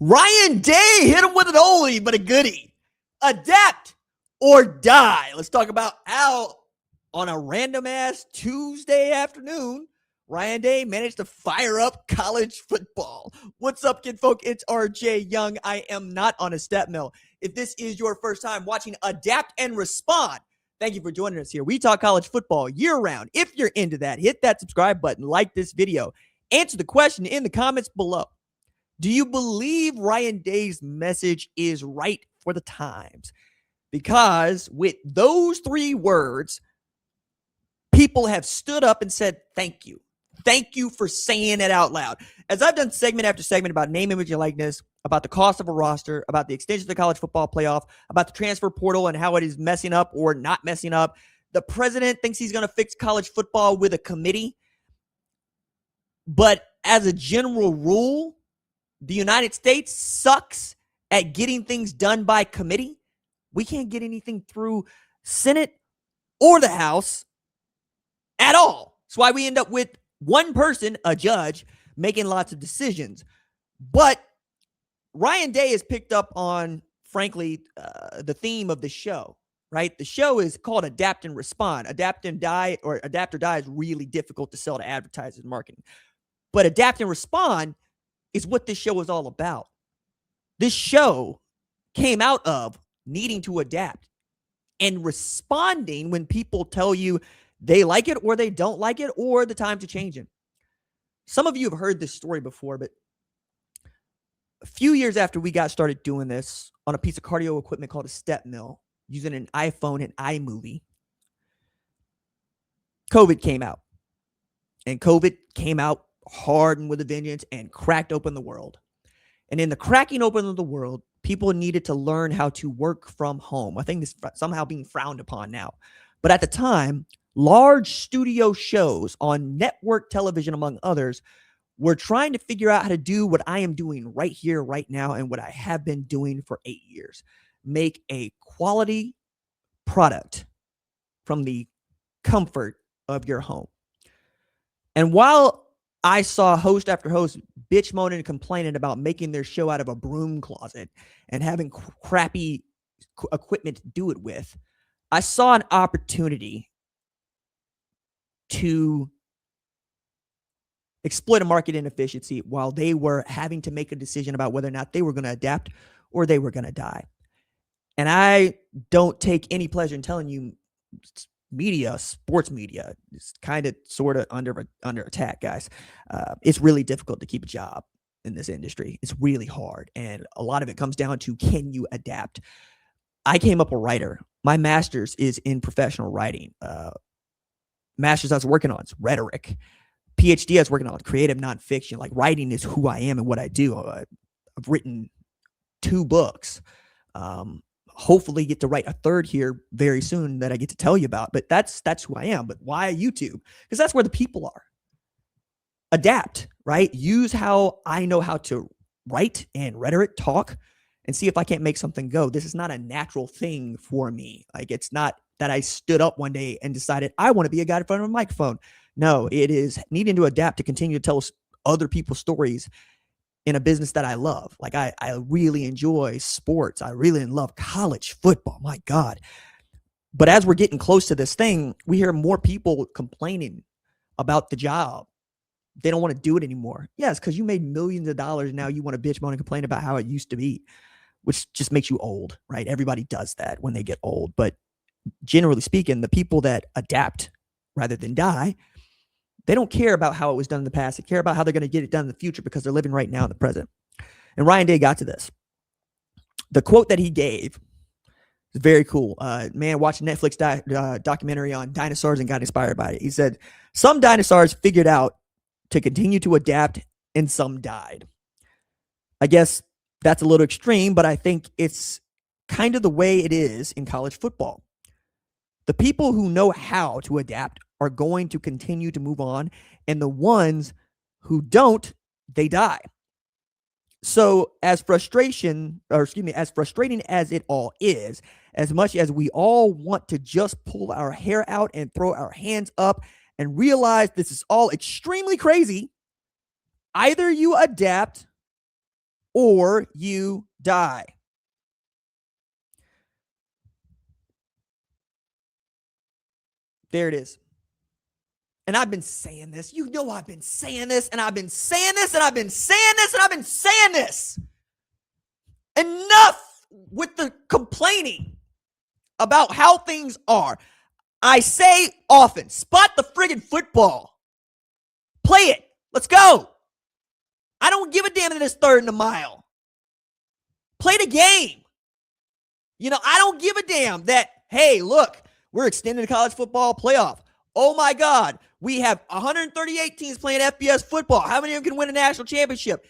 Ryan Day hit him with an oldie, but a goodie. Adapt or die. Let's talk about how on a random ass Tuesday afternoon, Ryan Day managed to fire up college football. What's up, kid folk? It's RJ Young. I am not on a step mill. If this is your first time watching Adapt and Respond, thank you for joining us here. We talk college football year round. If you're into that, hit that subscribe button, like this video, answer the question in the comments below. Do you believe Ryan Day's message is right for the times? Because with those three words, people have stood up and said, thank you. Thank you for saying it out loud. As I've done segment after segment about name, image, and likeness, about the cost of a roster, about the extension of the college football playoff, about the transfer portal and how it is messing up or not messing up. The president thinks he's going to fix college football with a committee. But as a general rule, the United States sucks at getting things done by committee. We can't get anything through Senate or the House at all. That's why we end up with one person, a judge, making lots of decisions. But Ryan Day has picked up on, frankly, the theme of the show, right? The show is called Adapt and Respond. Adapt and die, or adapt or die, is really difficult to sell to advertisers and marketing. But Adapt and Respond is what this show is all about. This show came out of needing to adapt and responding when people tell you they like it or they don't like it or the times are changing. Some of you have heard this story before, but a few years after we got started doing this on a piece of cardio equipment called a step mill, using an iPhone and iMovie, COVID came out. And COVID came out hard and with a vengeance and cracked open the world. And in the cracking open of the world, people needed to learn how to work from home. I think this is somehow being frowned upon now. But at the time, large studio shows on network television, among others, were trying to figure out how to do what I am doing right here, right now, and what I have been doing for 8 years. Make a quality product from the comfort of your home. And while I saw host after host bitch moaning and complaining about making their show out of a broom closet and having crappy equipment to do it with, I saw an opportunity to exploit a market inefficiency while they were having to make a decision about whether or not they were going to adapt or they were going to die. And I don't take any pleasure in telling you media, sports media, is kind of sort of under attack, guys. It's really difficult to keep a job in this industry. It's really hard. And a lot of it comes down to, can you adapt? I came up a writer. My master's is in professional writing. Master's I was working on is rhetoric. PhD I was working on creative nonfiction. Like, writing is who I am and what I do. I've written 2 books. Hopefully get to write a third here very soon that I get to tell you about. But that's who I am. But why YouTube? Because that's where the people are. Adapt, right? Use how I know how to write and rhetoric, talk, and see if I can't make something go. This is not a natural thing for me. Like, it's not that I stood up one day and decided I want to be a guy in front of a microphone. No, it is needing to adapt to continue to tell other people's stories in a business that I love. Like, I really enjoy sports. I really love college football. My God. But as we're getting close to this thing, we hear more people complaining about the job. They don't want to do it anymore. Yes, because you made millions of dollars. Now you want to bitch, moan, and complain about how it used to be, which just makes you old, right? Everybody does that when they get old. But generally speaking, the people that adapt rather than die, they don't care about how it was done in the past. They care about how they're going to get it done in the future because they're living right now in the present. And Ryan Day got to this. The quote that he gave is very cool. Man watched a Netflix documentary on dinosaurs and got inspired by it. He said, some dinosaurs figured out to continue to adapt and some died. I guess that's a little extreme, but I think it's kind of the way it is in college football. The people who know how to adapt are going to continue to move on, and the ones who don't, they die. So as frustrating as it all is, as much as we all want to just pull our hair out and throw our hands up and realize this is all extremely crazy, either you adapt or you die. There it is. And I've been saying this. You know I've been saying this, and I've been saying this, and I've been saying this, and I've been saying this. Enough with the complaining about how things are. I say often, spot the friggin' football. Play it. Let's go. I don't give a damn that it's third and a mile. Play the game. I don't give a damn that, hey, look, we're extending the college football playoff. Oh my God, we have 138 teams playing FBS football. How many of them can win a national championship?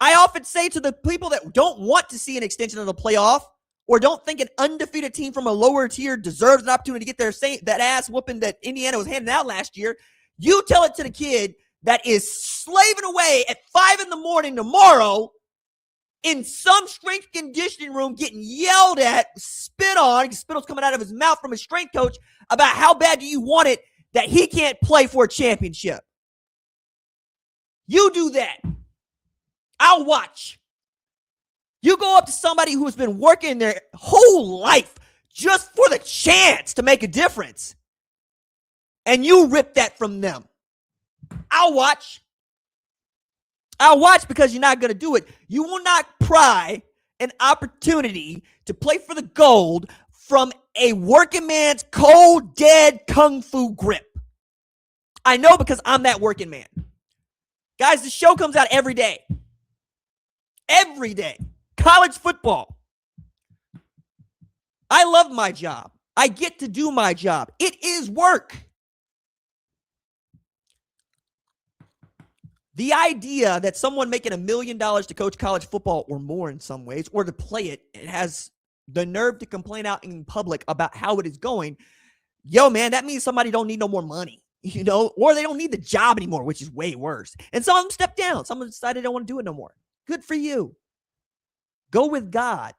I often say to the people that don't want to see an extension of the playoff or don't think an undefeated team from a lower tier deserves an opportunity to get that ass whooping that Indiana was handing out last year, you tell it to the kid that is slaving away at 5 a.m. tomorrow in some strength conditioning room getting yelled at, spit on, spittle coming out of his mouth from his strength coach about how bad do you want it that he can't play for a championship. You do that. I'll watch. You go up to somebody who's been working their whole life just for the chance to make a difference, and you rip that from them. I'll watch. I'll watch because you're not going to do it. You will not pry an opportunity to play for the gold from a working man's cold, dead kung fu grip. I know because I'm that working man. Guys, the show comes out every day. Every day. College football. I love my job. I get to do my job. It is work. The idea that someone making $1 million to coach college football or more in some ways, or to play it, has the nerve to complain out in public about how it is going, yo, man, that means somebody don't need no more money, or they don't need the job anymore, which is way worse. And some of them stepped down. Some of them decided they don't want to do it no more. Good for you. Go with God.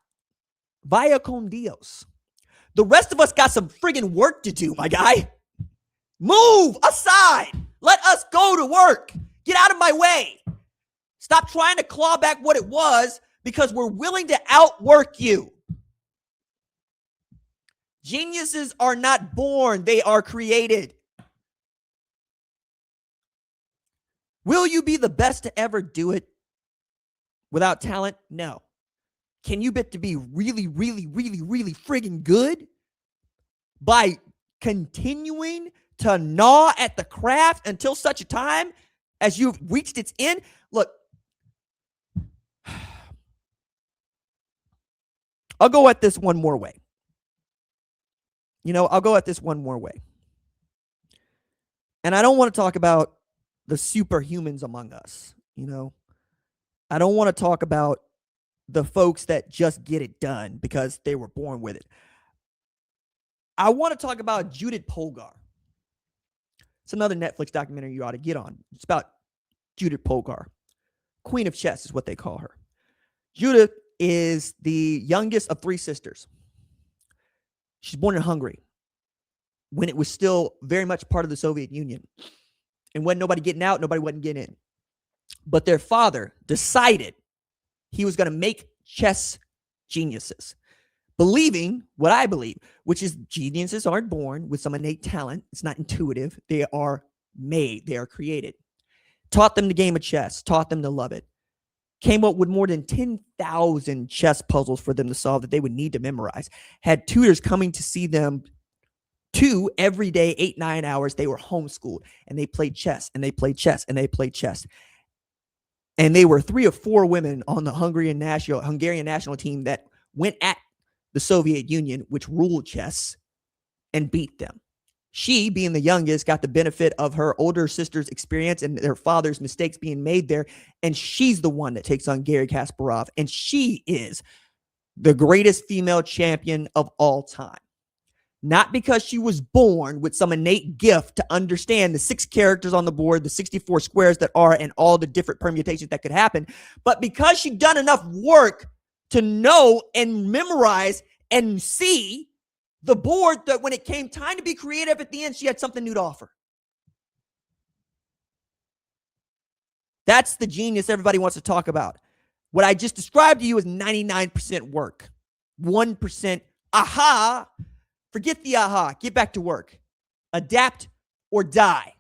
Vaya con Dios. The rest of us got some friggin' work to do, my guy. Move aside. Let us go to work. Get out of my way. Stop trying to claw back what it was because we're willing to outwork you. Geniuses are not born. They are created. Will you be the best to ever do it without talent? No. Can you bet to be really, really, really, really friggin' good by continuing to gnaw at the craft until such a time as you've reached its end? Look, I'll go at this one more way. I'll go at this one more way. And I don't want to talk about the superhumans among us. I don't want to talk about the folks that just get it done because they were born with it. I want to talk about Judith Polgar. It's another Netflix documentary you ought to get on. It's about Judith Polgar. Queen of Chess is what they call her. Judith is the youngest of 3 sisters. She's born in Hungary when it was still very much part of the Soviet Union. And when nobody getting out, nobody wasn't getting in. But their father decided he was going to make chess geniuses, believing what I believe, which is geniuses aren't born with some innate talent. It's not intuitive. They are made. They are created. Taught them the game of chess, taught them to love it. Came up with more than 10,000 chess puzzles for them to solve that they would need to memorize. Had tutors coming to see them every day, 8-9 hours. They were homeschooled and they played chess and they played chess and they played chess. And they were 3 or 4 women on the Hungarian national team that went at the Soviet Union, which ruled chess, and beat them. She, being the youngest, got the benefit of her older sister's experience and their father's mistakes being made there. And she's the one that takes on Garry Kasparov. And she is the greatest female champion of all time. Not because she was born with some innate gift to understand the 6 characters on the board, the 64 squares that are, and all the different permutations that could happen, but because she'd done enough work to know and memorize and see the board that when it came time to be creative at the end, she had something new to offer. That's the genius everybody wants to talk about. What I just described to you is 99% work. 1% aha. Forget the aha. Get back to work. Adapt or die.